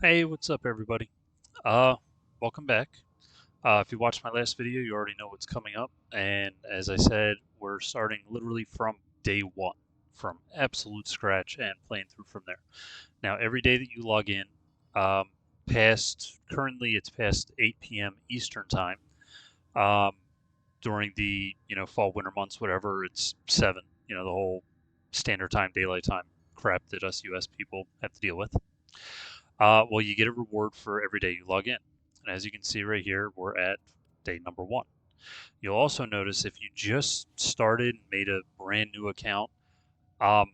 Hey, what's up, everybody? Uh, Welcome back. If you watched my last video, you already know what's coming up. And as I said, we're starting literally from day one, from absolute scratch and playing through from there. Now, every day that you log in, um, currently it's past 8 p.m. Eastern time. Um, During the, fall, winter months, whatever, it's 7, the whole standard time, daylight time crap that us US people have to deal with. Well, you get a reward for every day you log in. And as you can see right here, we're at day number 1. You'll also notice if you just started and made a brand new account, um,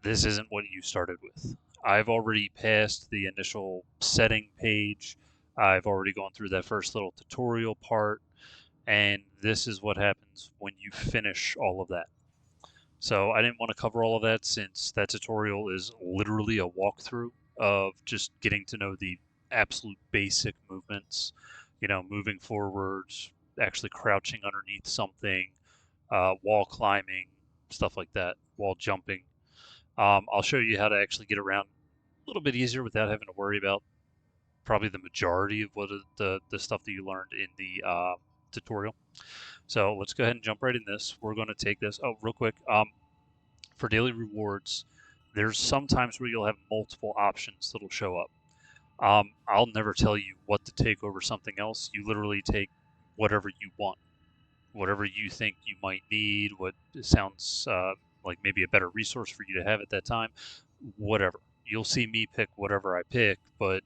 this isn't what you started with. I've already passed the initial setting page. I've already gone through that first little tutorial part, and this is what happens when you finish all of that. So I didn't want to cover all of that since that tutorial is literally a walkthrough of just getting to know the absolute basic movements, moving forwards, actually crouching underneath something, wall climbing, stuff like that, wall jumping. I'll show you how to actually get around a little bit easier without having to worry about probably the majority of the stuff that you learned in the tutorial. So let's go ahead and jump right in this. We're going to take this. Oh, real quick. For daily rewards, there's some times where you'll have multiple options that'll show up. I'll never tell you what to take over something else. You literally take whatever you want, whatever you think you might need, what sounds like maybe a better resource for you to have at that time, whatever. You'll see me pick whatever I pick, but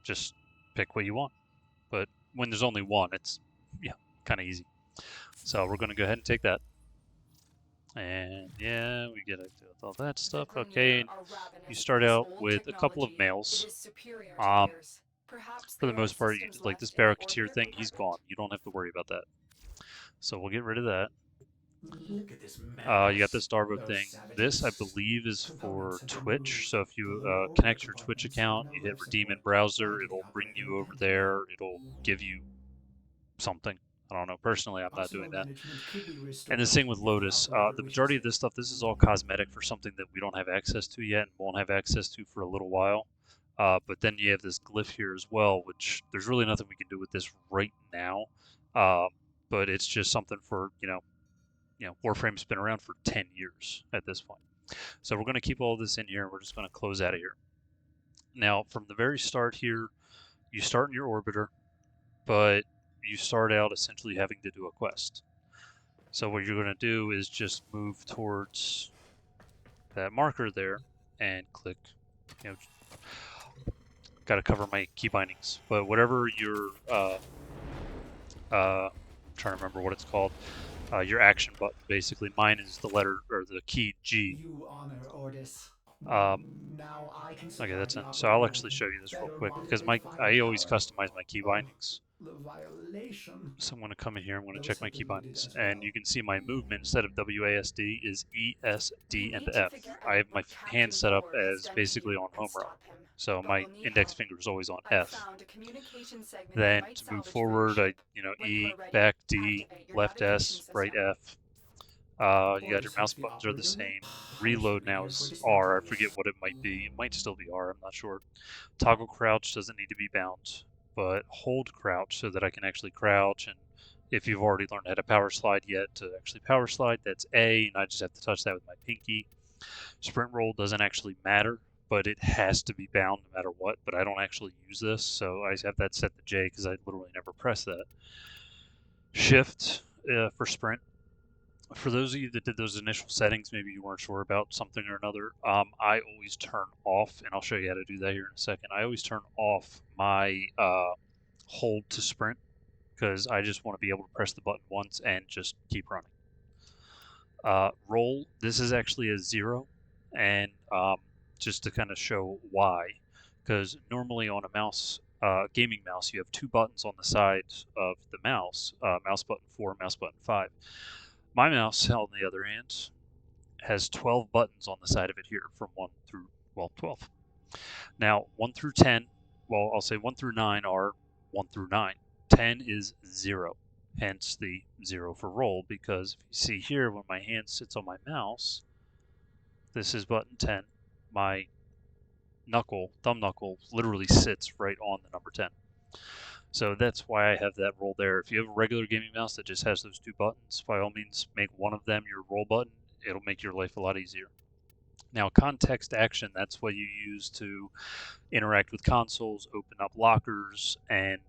just pick what you want. But when there's only one, it's kind of easy. So we're going to go ahead and take that. And yeah, we get all that stuff. Okay, and you start out with a couple of males. Um, for the most part, like this Barracuteer thing, he's gone. You don't have to worry about that. So we'll get rid of that. Look at this You got madness. this Darvo Those thing. This, I savages. believe, is The for government sent a Twitch. move. So if you We're all connect the your Twitch departments have account, no you hit life redeem in support. Why browser, do the it'll bring you operator over pay for that? there. It'll give you something. I don't know. Personally, I'm not doing Arsenal that. management could be And the restored thing with if the Lotus, operator the wishes majority of it. this stuff, this is all cosmetic for something that we don't have access to yet and won't have access to for a little while. But then you have this glyph here as well, which there's really nothing we can do with this right now. Um, but it's just something for, Warframe's been around for 10 years at this point. So we're going to keep all this in here and we're just going to close out of here. Now, from the very start here, you start in your orbiter, but you start out essentially having to do a quest. So what you're going to do is just move towards that marker there and click, you know, got to cover my key bindings, but whatever your, I'm trying to remember what it's called, your action button, basically. Mine is the letter or the key G. You honor Ordis. Um, Now I can okay, supply that's the it. So I'll operator actually with show you this real better quick because modular I always firepower. customize my key Oh, bindings. the violation. So I'm going to come in here, I'm going to check Those my have key been looted bindings, as and well. you can see my movement instead of WASD is We ESD and need to F. figure I out have my what hand Captain set up Thor has as done to basically you on and home row. stop him. So But my we'll need index help. finger is always on I've F. found a communication segment they Then might to move salvage from your forward, ship. When you are E, ready, back D, activate your left navigation S, right system. F. You got your Ordis mouse has the buttons are the operator same. I shall Reload be now here for is R. I dismantling forget this. what it might be. It might still be R. I'm not sure. Toggle crouch doesn't need to be bound, but hold crouch so that I can actually crouch. And if you've already learned how to power slide yet to actually power slide, that's A, and I just have to touch that with my pinky. Sprint roll doesn't actually matter, but it has to be bound no matter what. But I don't actually use this, so I have that set to J because I literally never press that. Shift for sprint. For those of you that did those initial settings, maybe you weren't sure about something or another, I always turn off, and I'll show you how to do that here in a second. I always turn off my hold to sprint because I just want to be able to press the button once and just keep running. Roll, this is actually a 0, and just to kind of show why, because normally on a mouse, gaming mouse, you have 2 buttons on the side of the mouse, mouse button 4, mouse button 5. My mouse, on the other hand, has 12 buttons on the side of it here from 1 through, well, 12. Now, 1 through 10, well, I'll say 1 through 9 are 1 through 9. 10 is 0, hence the 0 for roll, because if you see here, when my hand sits on my mouse, this is button 10. My thumb knuckle, literally sits right on the number 10. So that's why I have that roll there. If you have a regular gaming mouse that just has those two buttons, by all means make one of them your roll button. It'll make your life a lot easier. Now, context action, that's what you use to interact with consoles, open up lockers, and,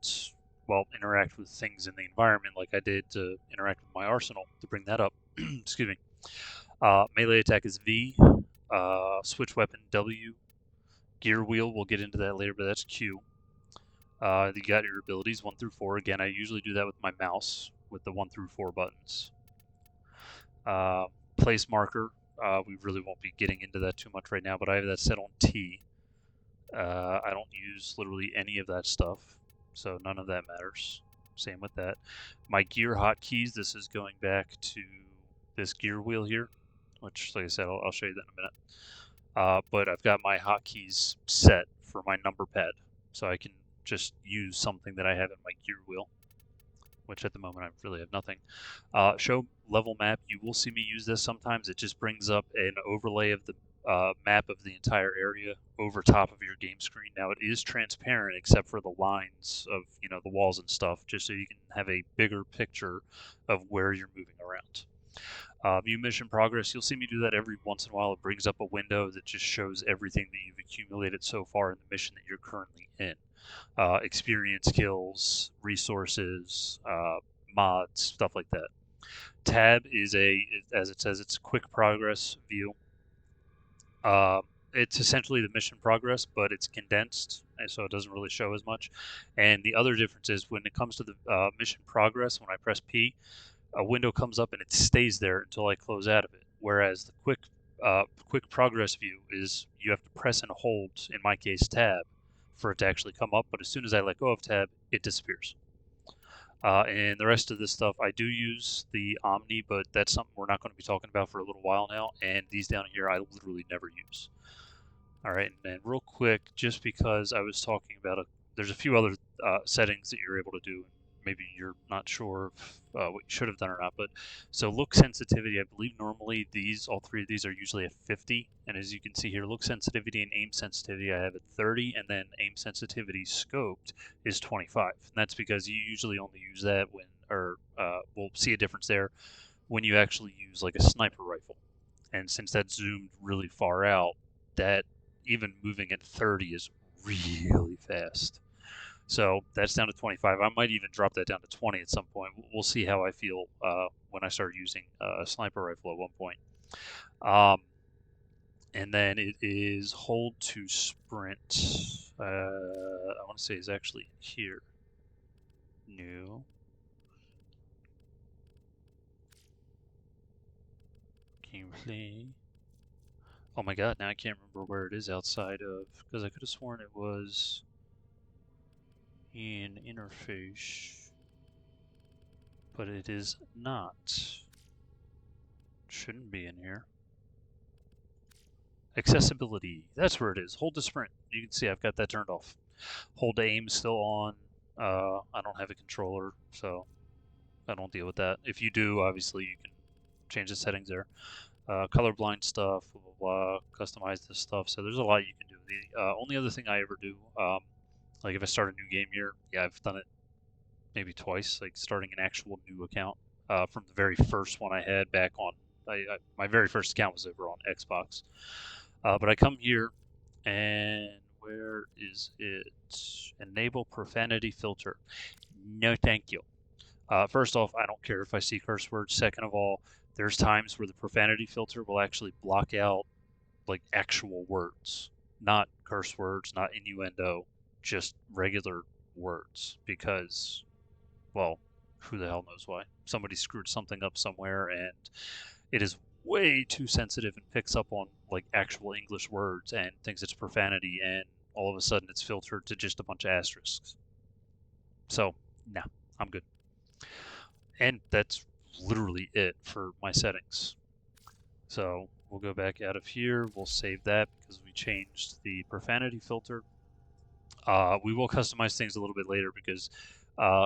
well, interact with things in the environment like I did to interact with my arsenal, to bring that up. Excuse me. Melee attack is V, switch weapon W, gear wheel, we'll get into that later, but that's Q. You got your abilities 1 through 4. Again, I usually do that with my mouse with the 1 through 4 buttons. Place marker, we really won't be getting into that too much right now, but I have that set on T. I don't use literally any of that stuff, so none of that matters. Same with that. My gear hotkeys, this is going back to this gear wheel here, which, like I said, I'll show you that in a minute. But I've got my hotkeys set for my number pad, so I can just use something that I have in my gear wheel, which at the moment I really have nothing. Show level map, you will see me use this sometimes. It just brings up an overlay of the map of the entire area over top of your game screen. Now it is transparent except for the lines of the walls and stuff, just so you can have a bigger picture of where you're moving around. View mission progress, you'll see me do that every once in a while. It brings up a window that just shows everything that you've accumulated so far in the mission that you're currently in. Experience, kills, resources, mods, stuff like that. Tab is as it says, it's a quick progress view. It's essentially the mission progress, but it's condensed, and so it doesn't really show as much. And the other difference is when it comes to the mission progress, when I press P, a window comes up and it stays there until I close out of it. Whereas the quick progress view is you have to press and hold, in my case, tab, for it to actually come up. But as soon as I let go of tab, it disappears. And the rest of this stuff, I do use the Omni, but that's something we're not going to be talking about for a little while now. And these down here, I literally never use. All right, and real quick, just because I was talking about there's a few other settings that you're able to do. Maybe you're not sure if, what you should have done or not, but so look sensitivity, I believe normally all three of these are usually at 50, and as you can see here, look sensitivity and aim sensitivity I have at 30, and then aim sensitivity scoped is 25, and that's because you usually only use that when, or we'll see a difference there when you actually use like a sniper rifle, and since that's zoomed really far out, that even moving at 30 is really fast. So that's down to 25. I might even drop that down to 20 at some point. We'll see how I feel when I start using a sniper rifle at one point. And then it is hold to sprint. I want to say is actually here. New. Gameplay. Oh my god, now I can't remember where it is outside of, because I could have sworn it was in interface, but it is not. Shouldn't be in here. Accessibility, that's where it is. Hold to sprint. You can see I've got that turned off. Hold to aim still on. I don't have a controller, so I don't deal with that. If you do, obviously you can change the settings there. Colorblind stuff, blah, blah, blah, customize this stuff. So there's a lot you can do. The only other thing I ever do, like if I start a new game here, yeah, I've done it maybe twice, like starting an actual new account from the very first one I had back on. My very first account was over on Xbox. But I come here, and where is it? Enable profanity filter. No, thank you. First off, I don't care if I see curse words. Second of all, there's times where the profanity filter will actually block out like actual words, not curse words, not innuendo, just regular words, because, well, who the hell knows why. Somebody screwed something up somewhere, and it is way too sensitive and picks up on like actual English words and thinks it's profanity, and all of a sudden it's filtered to just a bunch of asterisks. So, nah, I'm good. And that's literally it for my settings. So we'll go back out of here. We'll save that because we changed the profanity filter. We will customize things a little bit later because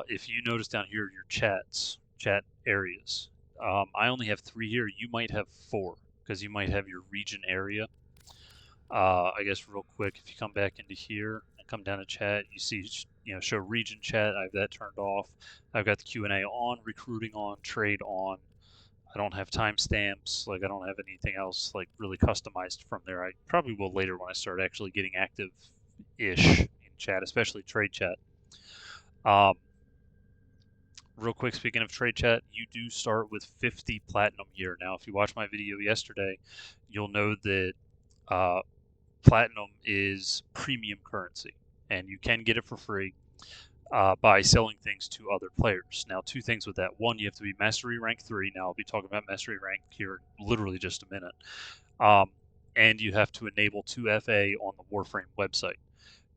if you notice down here your chat areas, I only have 3 here. You might have 4 because you might have your region area. I guess real quick, if you come back into here and come down to chat, you see, show region chat. I have that turned off. I've got the Q&A on, recruiting on, trade on. I don't have timestamps. Like I don't have anything else like really customized from there. I probably will later when I start actually getting active-ish in chat, especially trade chat. Um, Real quick, speaking of trade chat, you do start with 50 platinum year. Now, if you watched my video yesterday, you'll know that uh, platinum is premium currency, and you can get it for free by selling things to other players. Now, two things with that. One, you have to be Mastery Rank 3. Now, I'll be talking about Mastery Rank here in literally just a minute. And you have to enable 2FA on the Warframe website.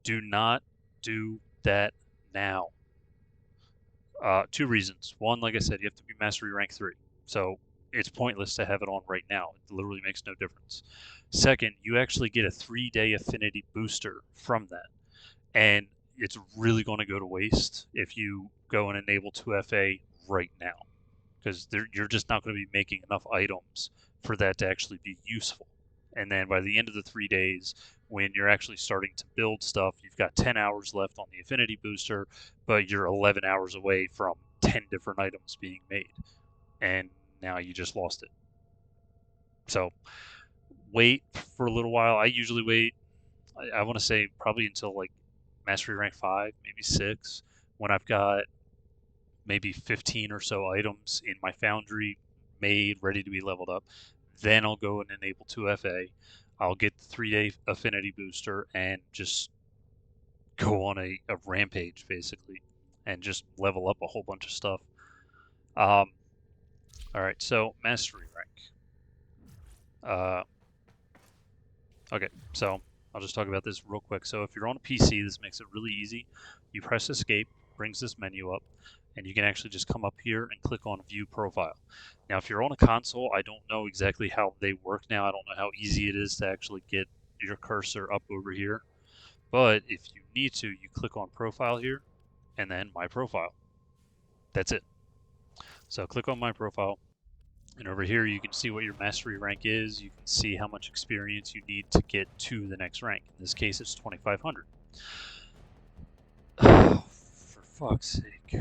Do not do that now. Two reasons. One, like I said, you have to be Mastery Rank 3. So it's pointless to have it on right now. It literally makes no difference. Second, you actually get a 3-day affinity booster from that. And it's really going to go to waste if you go and enable 2FA right now. Because you're just not going to be making enough items for that to actually be useful. And then by the end of the 3 days, when you're actually starting to build stuff, you've got 10 hours left on the affinity booster, but you're 11 hours away from 10 different items being made. And now you just lost it. So wait for a little while. I usually wait, I want to say probably until like Mastery Rank 5, maybe 6, when I've got maybe 15 or so items in my foundry made, ready to be leveled up. Then I'll go and enable 2FA. I'll get the 3-day affinity booster and just go on a rampage, basically, and just level up a whole bunch of stuff. All right, so Mastery Rank. Okay, so I'll just talk about this real quick. So if you're on a PC, this makes it really easy. You press Escape, brings this menu up, and you can actually just come up here and click on View Profile. Now, if you're on a console, I don't know exactly how they work now. I don't know how easy it is to actually get your cursor up over here. But if you need to, you click on Profile here, and then My Profile. That's it. So click on My Profile. And over here, you can see what your mastery rank is. You can see how much experience you need to get to the next rank. In this case, it's 2,500. For fuck's sake.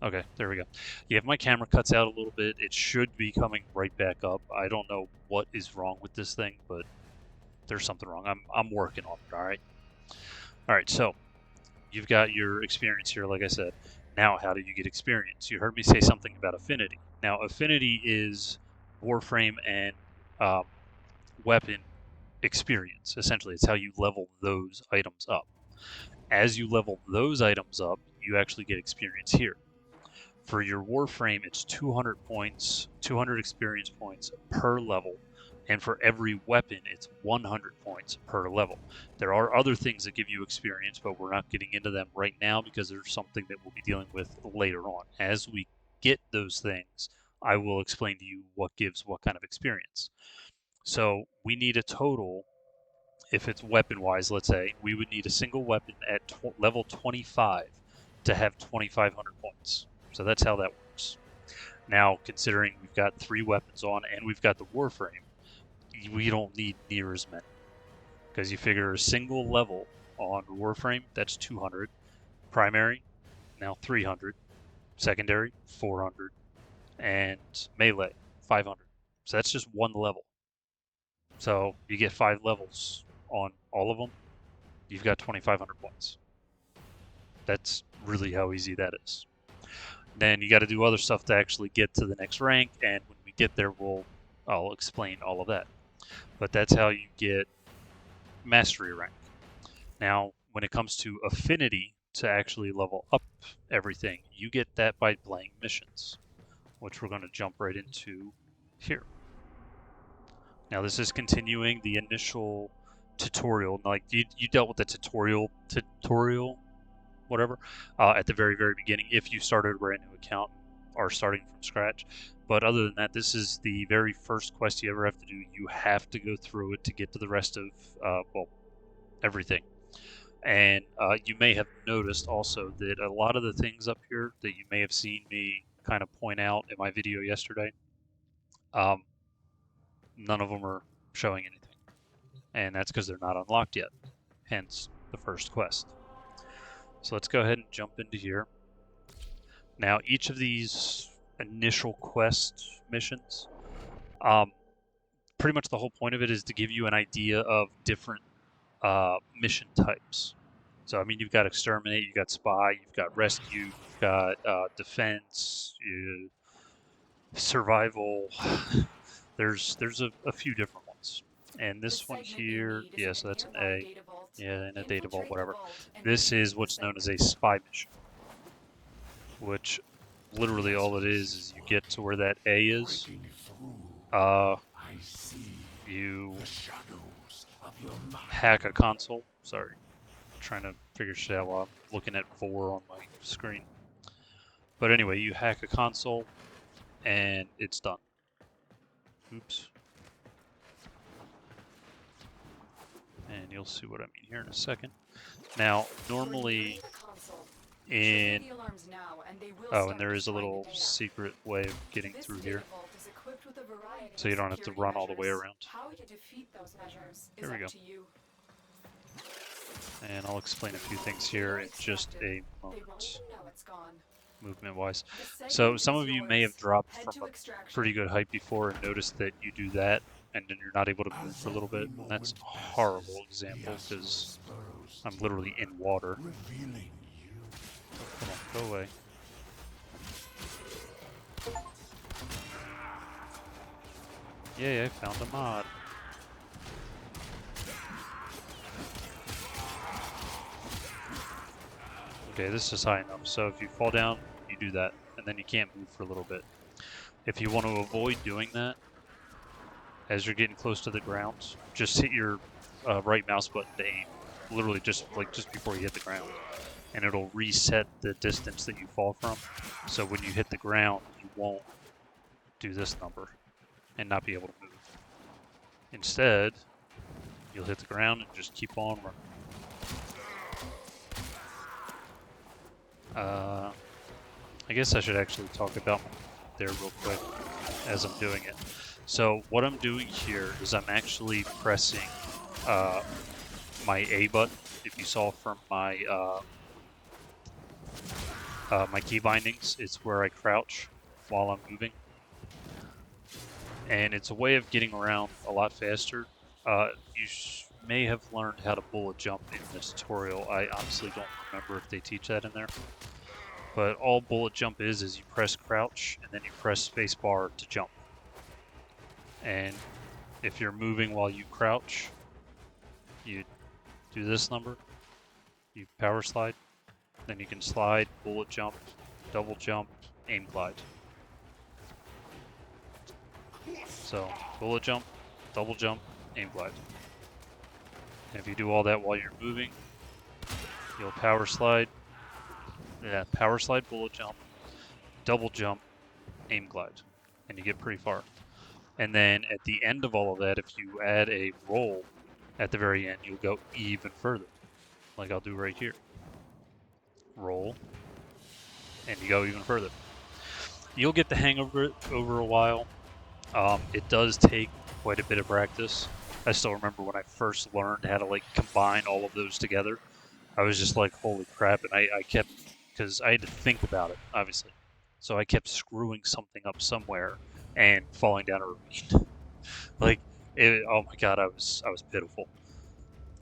Okay, there we go. Yeah, if my camera cuts out a little bit, it should be coming right back up. I don't know what is wrong with this thing, but there's something wrong. I'm working on it, alright? Alright, so you've got your experience here, like I said. Now, how do you get experience? You heard me say something about affinity. Now, affinity is Warframe and weapon experience. Essentially, it's how you level those items up. As you level those items up, you actually get experience here. For your Warframe, it's 200 points, 200 experience points per level, and for every weapon, it's 100 points per level. There are other things that give you experience, but we're not getting into them right now because there's something that we'll be dealing with later on. As we get those things, I will explain to you what gives what kind of experience. So we need a total, if it's weapon-wise, let's say, we would need a single weapon at level 25 to have 2,500 points. So that's how that works. Now, considering we've got 3 weapons on and we've got the Warframe, we don't need near as many. Because you figure a single level on Warframe, that's 200. Primary, now 300. Secondary, 400. And melee, 500. So that's just one level. So you get 5 levels on all of them, you've got 2,500 points. That's really how easy that is. Then you got to do other stuff to actually get to the next rank, and when we get there, I'll explain all of that. But that's how you get mastery rank. Now, when it comes to affinity to actually level up everything, you get that by playing missions, which we're going to jump right into here. Now, this is continuing the initial tutorial. Like you dealt with the tutorial, whatever, at the very beginning. If you started a brand new account or starting from scratch, but other than that, this is the very first quest you ever have to do. You have to go through it to get to the rest of well, everything. And you may have noticed also that a lot of the things up here that you may have seen me kind of point out in my video yesterday, none of them are showing anything. and that's because they're not unlocked yet, hence the first quest. So let's go ahead and jump into here. Now, each of these initial quest missions, pretty much the whole point of it is to give you an idea of different mission types. So, I mean, you've got exterminate, you've got spy, you've got rescue, you've got defense, survival. There's a few different ones. And The this one segment you here, need is yeah, in so a that's an nearby A. data vault. Yeah, in a data vault, Infiltrate the whatever. vault and This retrieve is the what's known as segment. a spy mission, which literally all it is you get to where that A is. You hack a console. Sorry, trying to figure shit out while I'm looking at 4 on my screen. But anyway, you hack a console, and it's done. Oops. And you'll see what I mean here in a second. Now, normally in... Oh, and there is a little secret way of getting through here, so you don't have to run all the way around. Here we go. And I'll explain a few things here in just a moment, movement-wise. So some of you may have dropped from a pretty good height before and noticed that you do that, and then you're not able to move for a little bit. And that's a horrible example because I'm literally in water. Come on, go away. Yay, I found a mod. Okay, this is high enough, so if you fall down, you do that, and then you can't move for a little bit. If you want to avoid doing that, as you're getting close to the ground, just hit your right mouse button to aim, literally just before you hit the ground, and it'll reset the distance that you fall from. So when you hit the ground, you won't do this number and not be able to move. Instead, you'll hit the ground and just keep on running. I guess I should actually talk about there real quick as I'm doing it. So what I'm doing here is I'm actually pressing my A button. If you saw from my my key bindings, it's where I crouch while I'm moving, and it's a way of getting around a lot faster. You may have learned how to bullet jump in this tutorial. I honestly don't remember if they teach that in there. But all bullet jump is you press crouch and then you press spacebar to jump. And if you're moving while you crouch, you do this number, you power slide, then you can slide, bullet jump, double jump, aim glide. So bullet jump, double jump, aim glide. And if you do all that while you're moving, you'll power slide, bullet jump, double jump, aim glide, and you get pretty far. And then at the end of all of that, if you add a roll at the very end, you'll go even further, like I'll do right here. Roll, and you go even further. You'll get the hang of it over a while. It does take quite a bit of practice. I still remember when I first learned how to like combine all of those together. I was just like, holy crap, and I kept, because I had to think about it, obviously. So I kept screwing something up somewhere and falling down a ravine. Like, oh my god, I was pitiful.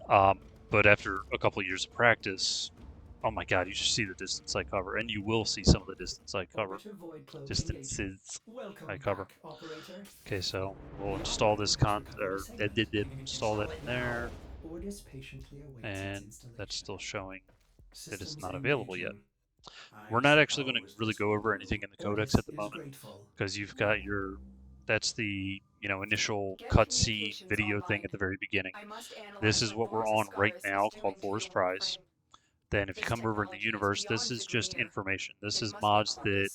But after a couple of years of practice, oh my god, you should see the distance I cover, and you will see some of the distance I cover. Distances I cover. Okay, so we'll install this install that in there, and that's still showing that it's not available yet. We're not actually going to really go over anything in the codex at the moment, because you've got your, that's the, initial cutscene video thing at the very beginning. This is what we're on right now, called Forest Prize. Then if you come over in the universe, this is just information. This is mods that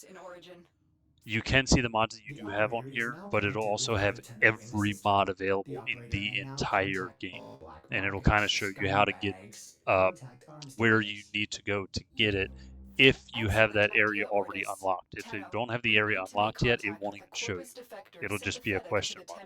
you can see, the mods that you do have on here, but it'll also have every mod available in the entire game. And it'll kind of show you how to get where you need to go to get it if you have that area already unlocked. If you don't have the area unlocked yet, it won't even show you. It'll just be a question mark.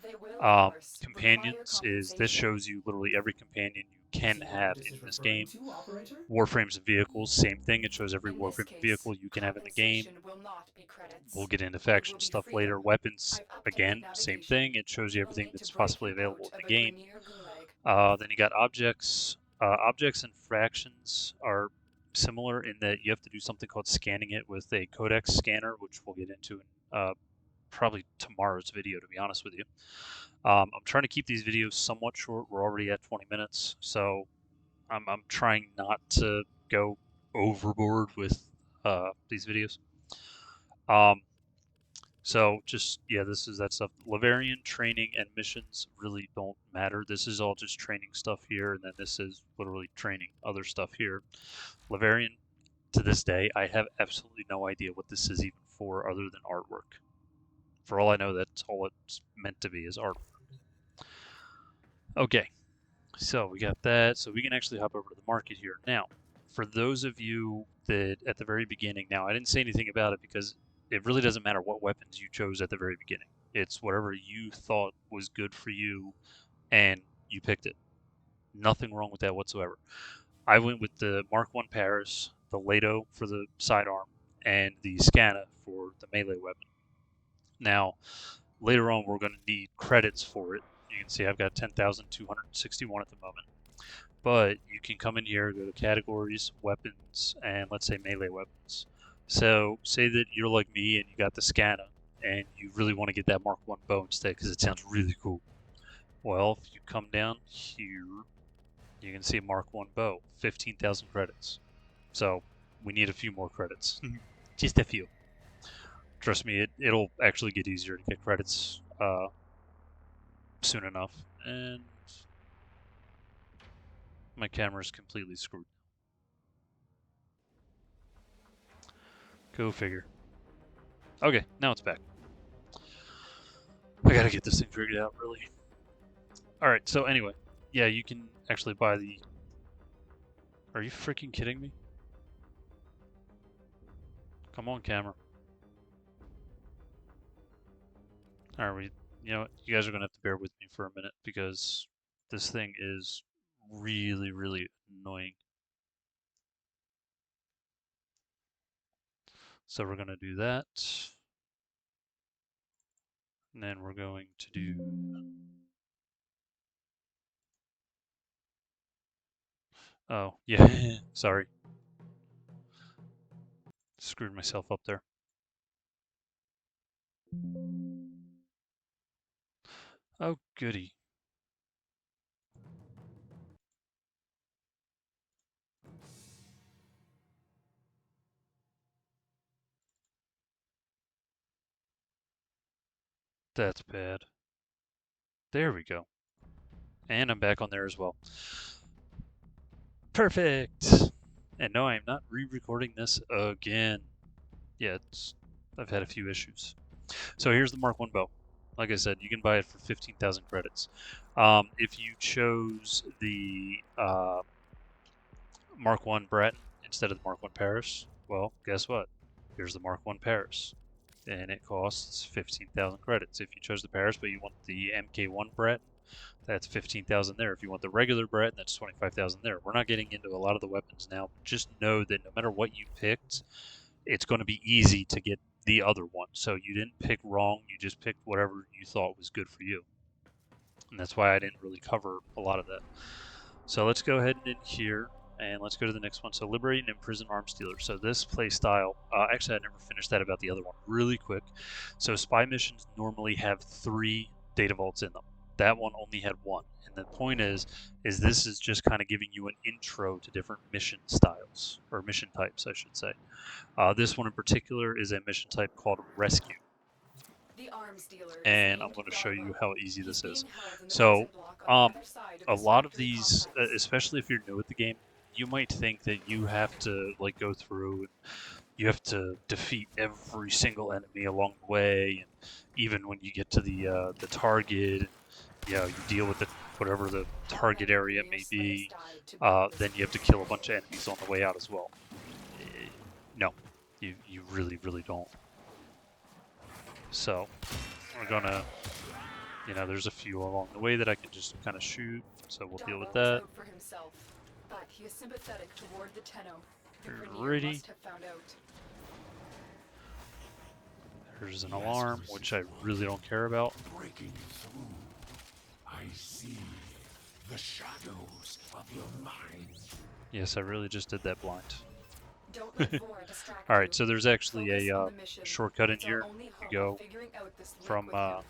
They will, of course, require Companions is this shows you literally every companion you can See what have Otis in is this referring game. to, operator? Warframes and vehicles, same thing. It shows every In this Warframe case, vehicle you can have in the game. compensation will not be We'll credits. get into It will faction be stuff freedom. later. Weapons, I've updated again, same navigation. thing. It shows you You will everything need to that's break possibly him available out in of the a game. Grineer gulag. Then you got objects. Objects and fractions are similar in that you have to do something called scanning it with a codex scanner, which we'll get into in probably tomorrow's video, to be honest with you. I'm trying to keep these videos somewhat short. We're already at 20 minutes, so I'm trying not to go overboard with these videos. So just, yeah, this is that stuff. Laverian training and missions really don't matter. This is all just training stuff here, and then this is literally training other stuff here. Laverian, to this day, I have absolutely no idea what this is even for other than artwork. For all I know, that's all it's meant to be, is artwork. Okay, so we got that. So we can actually hop over to the market here. Now, for those of you that at the very beginning, now I didn't say anything about it because it really doesn't matter what weapons you chose at the very beginning. It's whatever you thought was good for you and you picked it. Nothing wrong with that whatsoever. I went with the Mark I Paris, the Lato for the sidearm, and the Scana for the melee weapon. Now, later on, we're going to need credits for it. You can see I've got 10,261 at the moment. But you can come in here, go to categories, weapons, and let's say melee weapons. So say that you're like me and you got the Scana and you really want to get that Mark I bow instead because it sounds really cool. Well, if you come down here, you can see Mark I bow, 15,000 credits. So we need a few more credits. Just a few. Trust me, it'll actually get easier to get credits soon enough. And my camera's completely screwed. Go figure. Okay, now it's back. I gotta get this thing figured out, really. Alright, so anyway. Yeah, you can actually buy the... Are you freaking kidding me? Come on, camera. Alright, you know what? You guys are gonna have to bear with me for a minute because this thing is really, really annoying. So we're gonna do that. And then we're going to do... Oh, yeah, sorry. Screwed myself up there. Oh, goody. That's bad. There we go. And I'm back on there as well. Perfect! And no, I'm not re-recording this again. Yeah, I've had a few issues. So here's the Mark I bow. Like I said, you can buy it for 15,000 credits. If you chose the Mark I Breton instead of the Mark I Paris, well, guess what? Here's the Mark I Paris. And it costs 15,000 credits. If you chose the Paris, but you want the MK1 Breton, that's 15,000 there. If you want the regular Breton, that's 25,000 there. We're not getting into a lot of the weapons now. Just know that no matter what you picked, it's going to be easy to get the other one. So you didn't pick wrong. You just picked whatever you thought was good for you. And that's why I didn't really cover a lot of that. So let's go ahead and in here, and let's go to the next one. So Liberate and Imprison Arms Dealer. So this play style, actually I never finished that about the other one. Really quick. So spy missions normally have 3 data vaults in them. That one only had 1. And the point is this is just kind of giving you an intro to different mission styles, or mission types, I should say. This one in particular is a mission type called Rescue. The arms dealer is And I'm named going to show you Darlow. how easy He's this is. being held in the So, prison block on the other side of a this lot of factory these, complex. especially if you're new at the game, you might think that you have to like go through and you have to defeat every single enemy along the way, and even when you get to the target, you know, you deal with the whatever the target Many area may Grineer slaves be. died to build this Then you have to kill a factory. bunch of enemies on the way out as well. No, you really don't. So we're gonna you know, there's a few along the way that I can just kind of shoot, so we'll deal with Darbo is that. out for himself, but he is sympathetic toward the Tenno. The Grineer Alrighty. must have found out. There's an He has alarm, which I really don't care about. breaking through. I see the shadows of your mind. Yes, I really just did that blind. Don't let Vor distract Alright, you. so there's actually Focus a on the mission. shortcut in It's our here. only You hope go of figuring out this link from with him.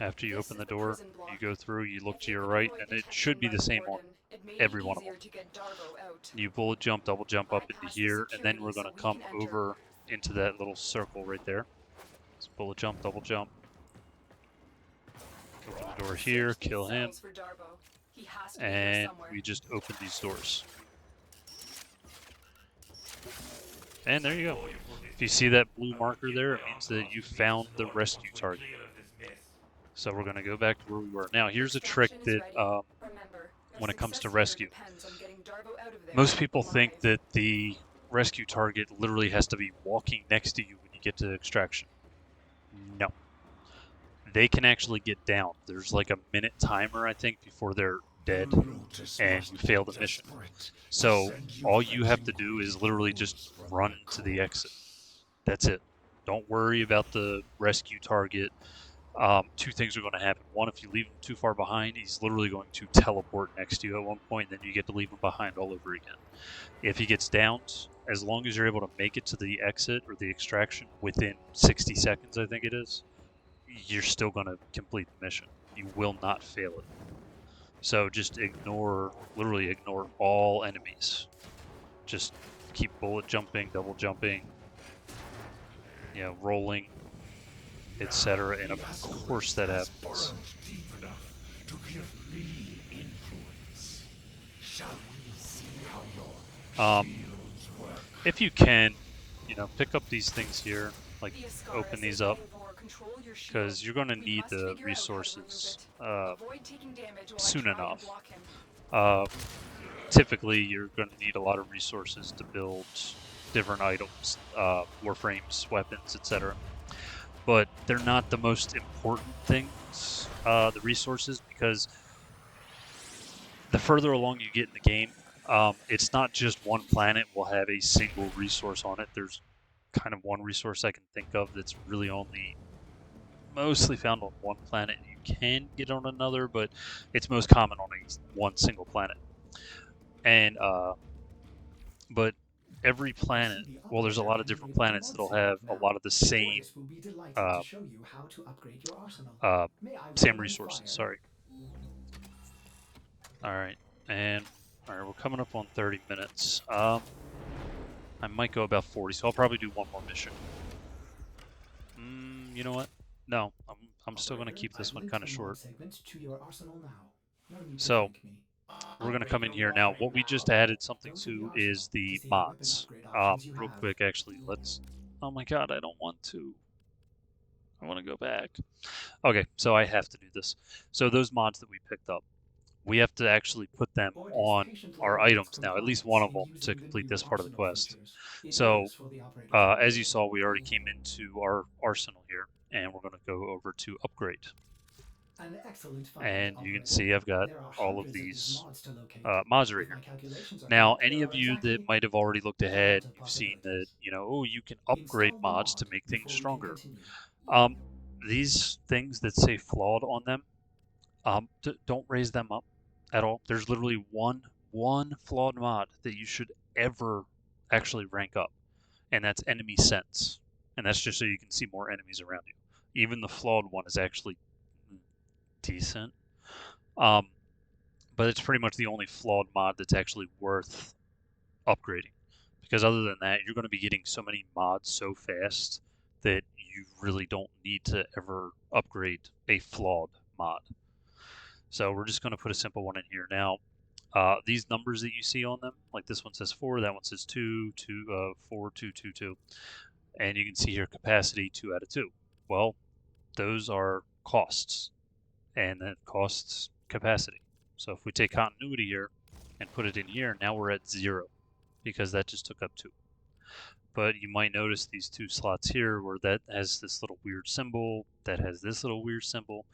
after you This open is the the door, prison block. you go through, you look If to you your could right, avoid and it detection should be by the same on Warden, it made every it one of easier them. to get Darbo out. You bullet jump, double jump up into Bypass the here, and then security we're so going to we come can enter. over into that little circle right there. So bullet jump, double jump. Open the door here, Search these kill him, cells for Darbo. He has to be here and somewhere. we just open these doors. And there you go. If you see that blue marker there, it means that you found the rescue target. So we're going to go back to where we were. Now, here's a trick Extraction is that, ready. Remember, your when it comes to success here rescue, depends on getting Darbo out of there most people think alive. that the rescue target literally has to be walking next to you when you get to extraction. No. They can actually get down. There's like a minute timer, I think, before they're dead and you fail the mission. So all you have to do is literally just run to the exit. That's it. Don't worry about the rescue target. Two things are going to happen. One, if you leave him too far behind, he's literally going to teleport next to you at one point, and then you get to leave him behind all over again. If he gets downed, as long as you're able to make it to the exit or the extraction within 60 seconds, I think it is, you're still going to complete the mission. You will not fail it. So just ignore, literally ignore all enemies. Just keep bullet jumping, double jumping, you know, rolling, etc. And of course that happens. Deep enough to give me influence. Shall we see how your shields work? If you can, you know, pick up these things here, like The Ascaris open these is up, letting Vor control your shield. because you're going to We need must the figure out how to remove resources it. Avoid taking damage while soon I try enough. and block him. Typically, you're going to need a lot of resources to build different items, warframes, weapons, etc. But they're not the most important things, the resources, because the further along you get in the game, it's not just one planet will have a single resource on it. There's kind of one resource I can think of that's really only mostly found on one planet. You can get on another, but it's most common on one single planet. And but every planet, well, there's a lot of different planets that'll have a lot of the same Ordis will be delighted uh, to show you how to upgrade your arsenal. uh, May I same recommend resources. fire? Sorry. All right, and all right, we're coming up on 30 minutes. I might go about 40, so I'll probably do one more mission. You know what? No, I'm still going to keep this one kind of short. Segment to your arsenal now. No need to So thank me. we're going to come in here now. What we just added something to is the mods. Real quick, actually, let's. Oh my God, I don't want to. I want to go back. Okay, so I have to do this. So those mods that we picked up, we have to actually put them on our items now, at least one of them, to complete this part of the quest. So as you saw, we already came into our arsenal here, and we're going to go over to upgrade. An excellent find, And you can operator. see I've got There are all of hundreds these mods to locate. mods right If my here. calculations are Now, correct, any there of are you that exactly might have already looked ahead, 1,000 you've seen that, possibilities. you know, oh, you can upgrade Install the mods to mod make things before we can stronger. continue. These things that say flawed on them, don't raise them up at all. There's literally one flawed mod that you should ever actually rank up, and that's enemy sense. And that's just so you can see more enemies around you. Even the flawed one is actually decent. But it's pretty much the only flawed mod that's actually worth upgrading. Because other than that, you're going to be getting so many mods so fast that you really don't need to ever upgrade a flawed mod. So we're just going to put a simple one in here. Now, these numbers that you see on them, like this one says 4, that one says 2, 4, 2, 2, 2. And you can see here capacity 2 out of 2. Well, those are costs, and that costs capacity. So if we take continuity here and put it in here, now we're at 0 because that just took up 2. But you might notice these 2 slots here where that has this little weird symbol, that has this little weird symbol.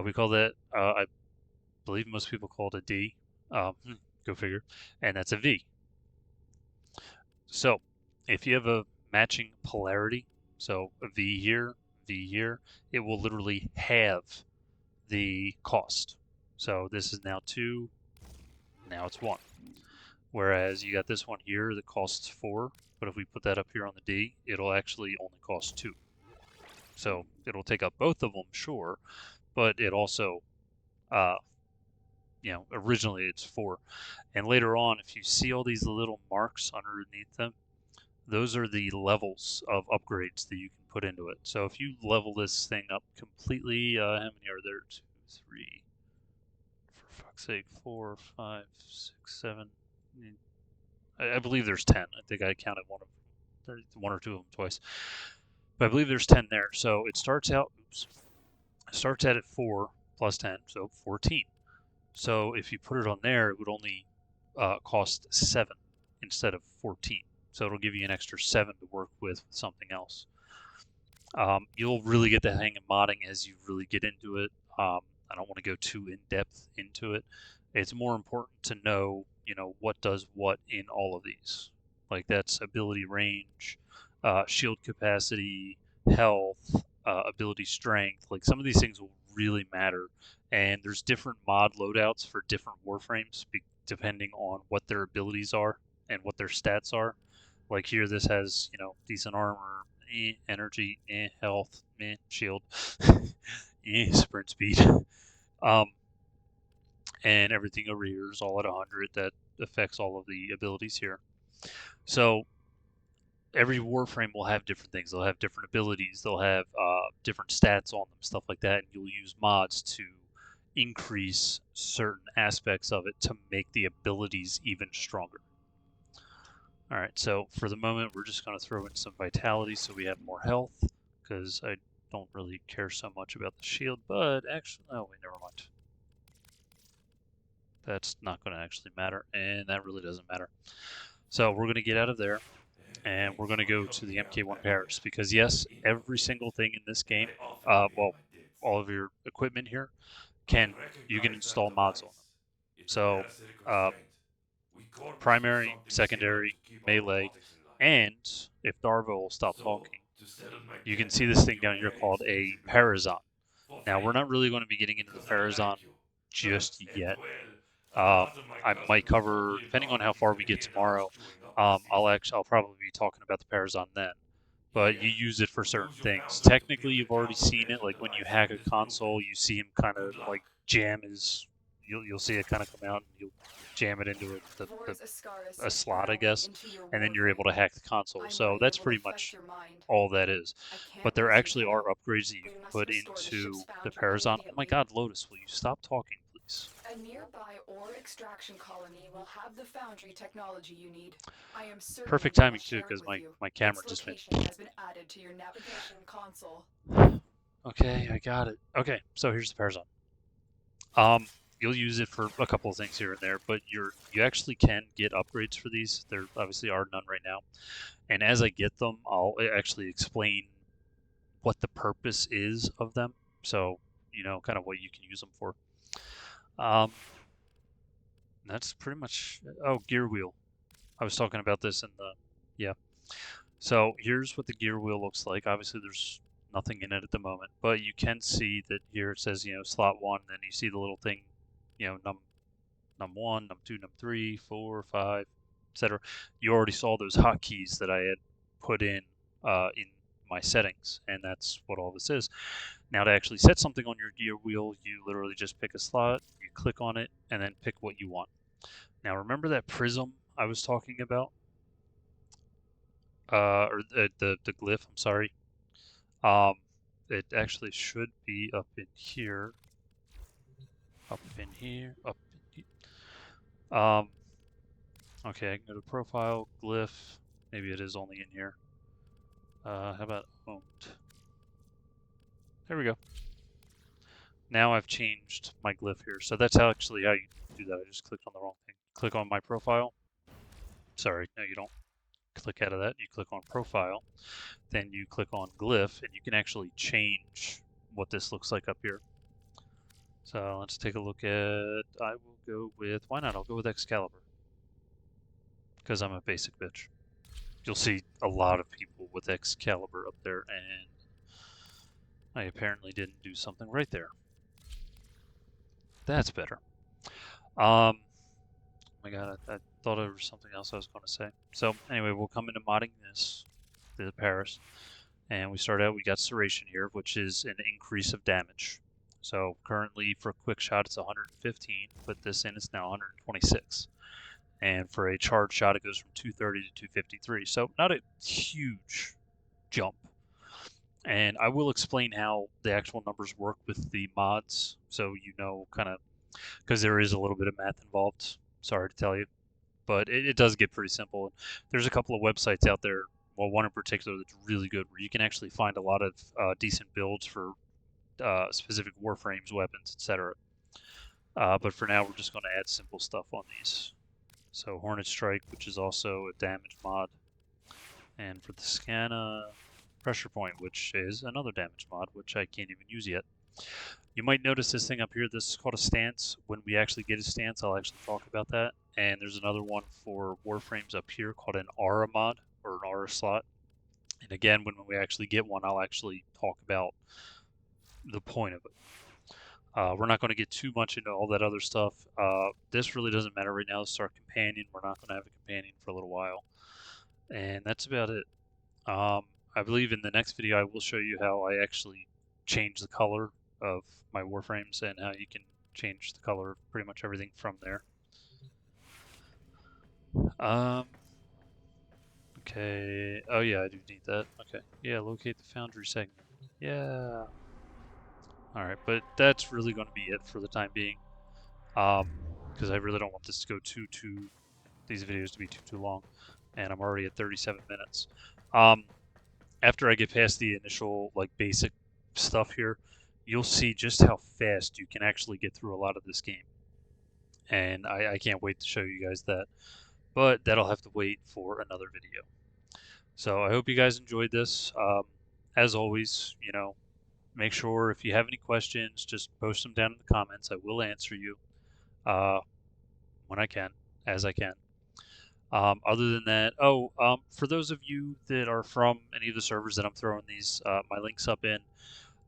We call that, I believe most people call it a D. Go figure. And that's a V. So if you have a matching polarity, so a V here, it will literally halve the cost. So this is now 2, now it's 1. Whereas you got this one here that costs 4, but if we put that up here on the D, it'll actually only cost 2. So it'll take up both of them, sure, but it also, originally it's 4. And later on, if you see all these little marks underneath them, those are the levels of upgrades that you can put into it. So if you level this thing up completely, how many are there? 2, 3, for fuck's sake, 4, 5, 6, 7. I believe there's 10. I think I counted one or two of them twice. But I believe there's 10 there. So it starts out, starts at 4 plus 10, so 14. So if you put it on there, it would only cost 7 instead of 14. So it'll give you an extra 7 to work with something else. You'll really get the hang of modding as you really get into it. I don't want to go too in depth into it. It's more important to know, what does what in all of these. Like that's ability range, shield capacity, health, ability strength. Like some of these things will really matter. And there's different mod loadouts for different Warframes depending on what their abilities are and what their stats are. Like here, this has, decent armor, energy, health, shield, sprint speed. And everything over here is all at 100. That affects all of the abilities here. So every Warframe will have different things. They'll have different abilities. They'll have different stats on them, stuff like that. And you'll use mods to increase certain aspects of it to make the abilities even stronger. All right, so for the moment, we're just going to throw in some vitality so we have more health, because I don't really care so much about the shield, but actually, oh wait, never mind. That's not going to actually matter, and that really doesn't matter. So we're going to get out of there, and we're going to go to the MK1 Paris, because yes, every single thing in this game, well, all of your equipment here, you can install mods on them. So, primary, secondary, melee, and if Darvo will stop talking, you can see this thing down here called a Parazon. Now, we're not really going to be getting into the Parazon just yet. I might cover, depending on how far we get tomorrow, I'll probably be talking about the Parazon then. But you use it for certain things. Technically, you've already seen it. Like when you hack a console, you see him kind of like jam his. You'll see it kind of come out, and you'll jam it into a slot, I guess, and then you're able to hack the console. So that's pretty much all that is. But there actually are upgrades that you can put into the Parazon. Oh my God, Lotus, will you stop talking, please? A nearby ore extraction colony will have the foundry technology you need. I am certain Perfect they will timing too, share it because with you. my camera Its just went. location has been added to your navigation console. Okay, I got it. Okay, so here's the Parazon. You'll use it for a couple of things here and there, but you actually can get upgrades for these. There obviously are none right now. And as I get them, I'll actually explain what the purpose is of them. So, kind of what you can use them for. That's pretty much, oh, gear wheel. I was talking about this in the, yeah. So here's what the gear wheel looks like. Obviously there's nothing in it at the moment, but you can see that here it says, slot 1, and you see the little thing, num 1, num 2, num 3, 4, 5, etc. You already saw those hotkeys that I had put in my settings, and that's what all this is. Now to actually set something on your gear wheel, you literally just pick a slot, you click on it, and then pick what you want. Now remember that prism I was talking about? Or the glyph, I'm sorry. It actually should be up in here. Up in here, up in here. Okay, I can go to profile, glyph. Maybe it is only in here. How about owned? There we go. Now I've changed my glyph here. So that's actually how you do that. I just clicked on the wrong thing. Click on my profile. Sorry, no, you don't click out of that. You click on profile. Then you click on glyph, and you can actually change what this looks like up here. So let's take a look at, I will go with, why not? I'll go with Excalibur. Because I'm a basic bitch. You'll see a lot of people with Excalibur up there, and I apparently didn't do something right there. That's better. Oh my god, I thought there was something else I was going to say. So anyway, we'll come into modding this, the Paris, and we start out, we got Serration here, which is an increase of damage. So currently for a quick shot it's 115, put this in, it's now 126. And for a charge shot it goes from 230 to 253. So not a huge jump. And I will explain how the actual numbers work with the mods, so you know kind of, because there is a little bit of math involved. Sorry to tell you, but it does get pretty simple. There's a couple of websites out there, well, one in particular that's really good, where you can actually find a lot of decent builds for specific Warframes, weapons, etc. But for now, we're just going to add simple stuff on these. So Hornet Strike, which is also a damage mod, and for the Scanna, Pressure Point, which is another damage mod, which I can't even use yet. You might notice this thing up here, this is called a stance. When we actually get a stance, I'll actually talk about that. And there's another one for Warframes up here called an aura mod, or an aura slot. And again, when we actually get one, I'll actually talk about the point of it. We're not going to get too much into all that other stuff. This really doesn't matter right now. This is our companion. We're not going to have a companion for a little while. And that's about it. I believe in the next video I will show you how I actually change the color of my Warframes and how you can change the color of pretty much everything from there. Okay. Oh yeah, I do need that. Okay. Yeah, locate the foundry segment. Yeah. Alright, but that's really going to be it for the time being. Because I really don't want this to go these videos to be too long. And I'm already at 37 minutes. After I get past the initial, like, basic stuff here, you'll see just how fast you can actually get through a lot of this game. And I can't wait to show you guys that. But that'll have to wait for another video. So I hope you guys enjoyed this. As always, you know, make sure if you have any questions, just post them down in the comments. I will answer you when I can, as I can. Other than that, for those of you that are from any of the servers that I'm throwing these my links up in,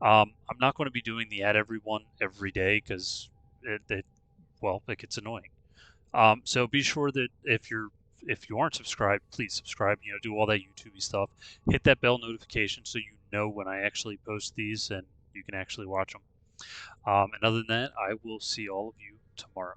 I'm not going to be doing the add everyone every day because it gets annoying. So be sure that if you aren't subscribed, please subscribe. You know, do all that YouTubey stuff. Hit that bell notification so you know when I actually post these and you can actually watch them. And other than that, I will see all of you tomorrow.